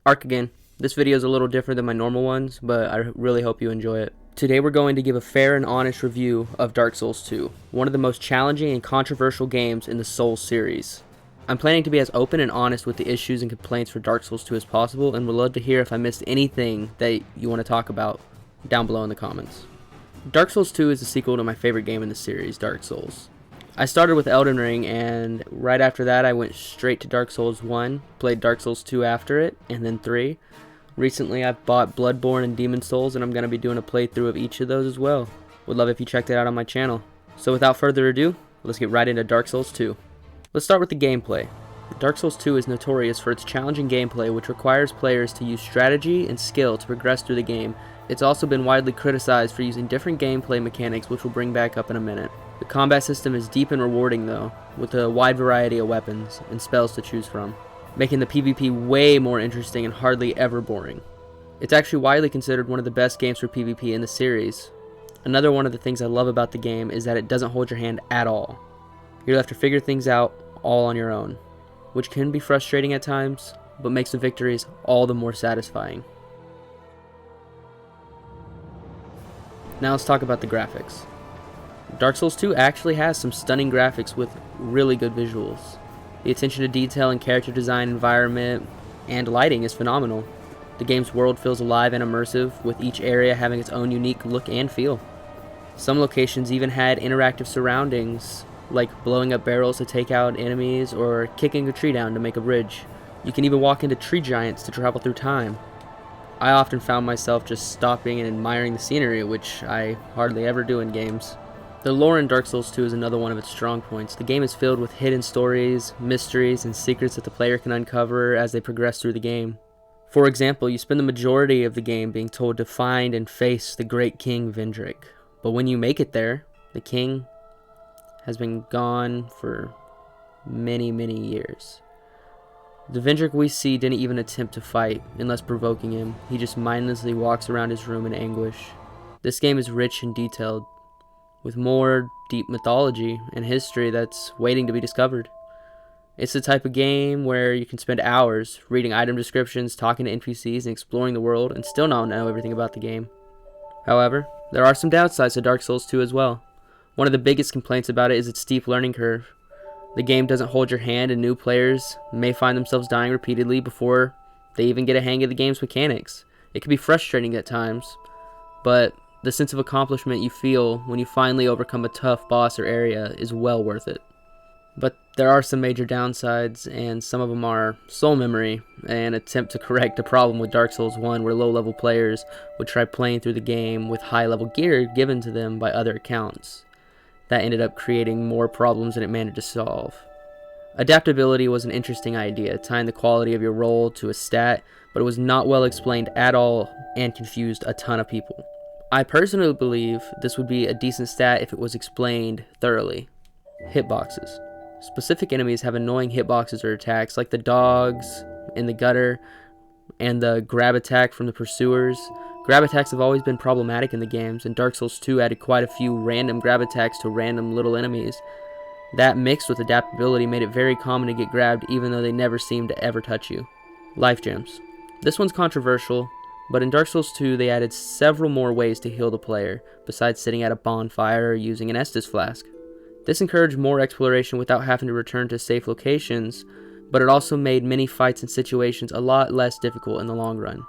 Arc again. This video is a little different than my normal ones, but I really hope you enjoy it. Today we're going to give a fair and honest review of Dark Souls 2, one of the most challenging and controversial games in the Souls series. I'm planning to be as open and honest with the issues and complaints for Dark Souls 2 as possible, and would love to hear if I missed anything that you want to talk about down below in the comments. Dark Souls 2 is the sequel to my favorite game in the series, Dark Souls. I started with Elden Ring, and right after that I went straight to Dark Souls 1, played Dark Souls 2 after it, and then 3. Recently I've bought Bloodborne and Demon Souls, and I'm going to be doing a playthrough of each of those as well. Would love if you checked it out on my channel. So without further ado, let's get right into Dark Souls 2. Let's start with the gameplay. Dark Souls 2 is notorious for its challenging gameplay, which requires players to use strategy and skill to progress through the game. It's also been widely criticized for using different gameplay mechanics, which we'll bring back up in a minute. The combat system is deep and rewarding though, with a wide variety of weapons and spells to choose from, making the PvP way more interesting and hardly ever boring. It's actually widely considered one of the best games for PvP in the series. Another one of the things I love about the game is that it doesn't hold your hand at all. You're left to figure things out all on your own, which can be frustrating at times, but makes the victories all the more satisfying. Now let's talk about the graphics. Dark Souls 2 actually has some stunning graphics with really good visuals. The attention to detail in character design, environment, and lighting is phenomenal. The game's world feels alive and immersive, with each area having its own unique look and feel. Some locations even had interactive surroundings, like blowing up barrels to take out enemies or kicking a tree down to make a bridge. You can even walk into tree giants to travel through time. I often found myself just stopping and admiring the scenery, which I hardly ever do in games. The lore in Dark Souls 2 is another one of its strong points. The game is filled with hidden stories, mysteries, and secrets that the player can uncover as they progress through the game. For example, you spend the majority of the game being told to find and face the great King Vendrick. But when you make it there, the king has been gone for many, many years. The Vendrick we see didn't even attempt to fight, unless provoking him. He just mindlessly walks around his room in anguish. This game is rich and detailed, with more deep mythology and history that's waiting to be discovered. It's the type of game where you can spend hours reading item descriptions, talking to NPCs, and exploring the world, and still not know everything about the game. However, there are some downsides to Dark Souls 2 as well. One of the biggest complaints about it is its steep learning curve. The game doesn't hold your hand, and new players may find themselves dying repeatedly before they even get a hang of the game's mechanics. It can be frustrating at times, but the sense of accomplishment you feel when you finally overcome a tough boss or area is well worth it. But there are some major downsides, and some of them are soul memory, an attempt to correct a problem with Dark Souls 1 where low-level players would try playing through the game with high-level gear given to them by other accounts. That ended up creating more problems than it managed to solve. Adaptability was an interesting idea, tying the quality of your roll to a stat, but it was not well explained at all and confused a ton of people. I personally believe this would be a decent stat if it was explained thoroughly. Hitboxes. Specific enemies have annoying hitboxes or attacks, like the dogs in the gutter and the grab attack from the pursuers. Grab attacks have always been problematic in the games, and Dark Souls 2 added quite a few random grab attacks to random little enemies. That mixed with adaptability made it very common to get grabbed even though they never seemed to ever touch you. Life gems. This one's controversial, but in Dark Souls 2 they added several more ways to heal the player, besides sitting at a bonfire or using an Estus flask. This encouraged more exploration without having to return to safe locations, but it also made many fights and situations a lot less difficult in the long run.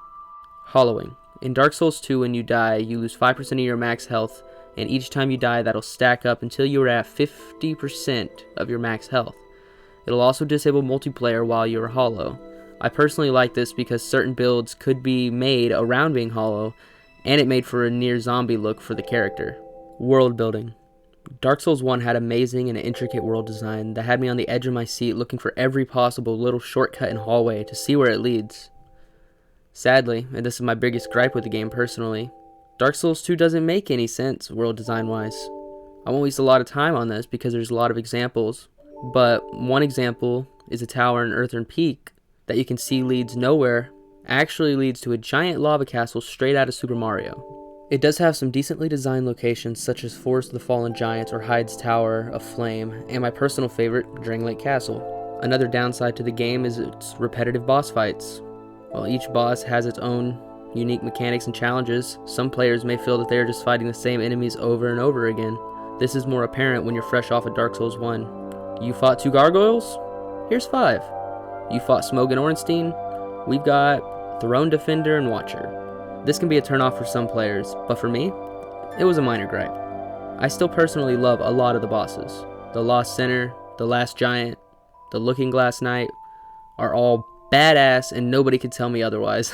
Hollowing. In Dark Souls 2 when you die, you lose 5% of your max health, and each time you die that'll stack up until you are at 50% of your max health. It'll also disable multiplayer while you are hollow. I personally like this because certain builds could be made around being hollow, and it made for a near zombie look for the character. World building. Dark Souls 1 had amazing and intricate world design that had me on the edge of my seat looking for every possible little shortcut and hallway to see where it leads. Sadly, and this is my biggest gripe with the game personally, Dark Souls 2 doesn't make any sense world design wise. I won't waste a lot of time on this because there's a lot of examples, but one example is a tower in Earthern Peak that you can see leads nowhere, actually leads to a giant lava castle straight out of Super Mario. It does have some decently designed locations such as Forest of the Fallen Giants or Hyde's Tower of Flame, and my personal favorite, Drang Lake Castle. Another downside to the game is its repetitive boss fights. While each boss has its own unique mechanics and challenges, some players may feel that they are just fighting the same enemies over and over again. This is more apparent when you're fresh off of Dark Souls 1. You fought 2 gargoyles? Here's 5. You fought Smoke and Ornstein? We've got Throne Defender and Watcher. This can be a turnoff for some players, but for me, it was a minor gripe. I still personally love a lot of the bosses. The Lost Sinner, the Last Giant, the Looking Glass Knight are all badass and nobody can tell me otherwise.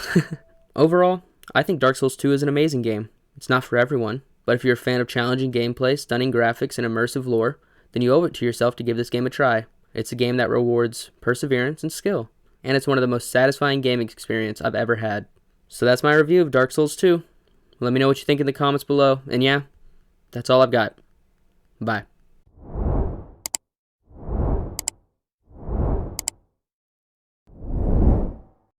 Overall, I think Dark Souls 2 is an amazing game. It's not for everyone, but if you're a fan of challenging gameplay, stunning graphics, and immersive lore, then you owe it to yourself to give this game a try. It's a game that rewards perseverance and skill, and it's one of the most satisfying gaming experiences I've ever had. So that's my review of Dark Souls 2. Let me know what you think in the comments below, and yeah, that's all I've got. Bye.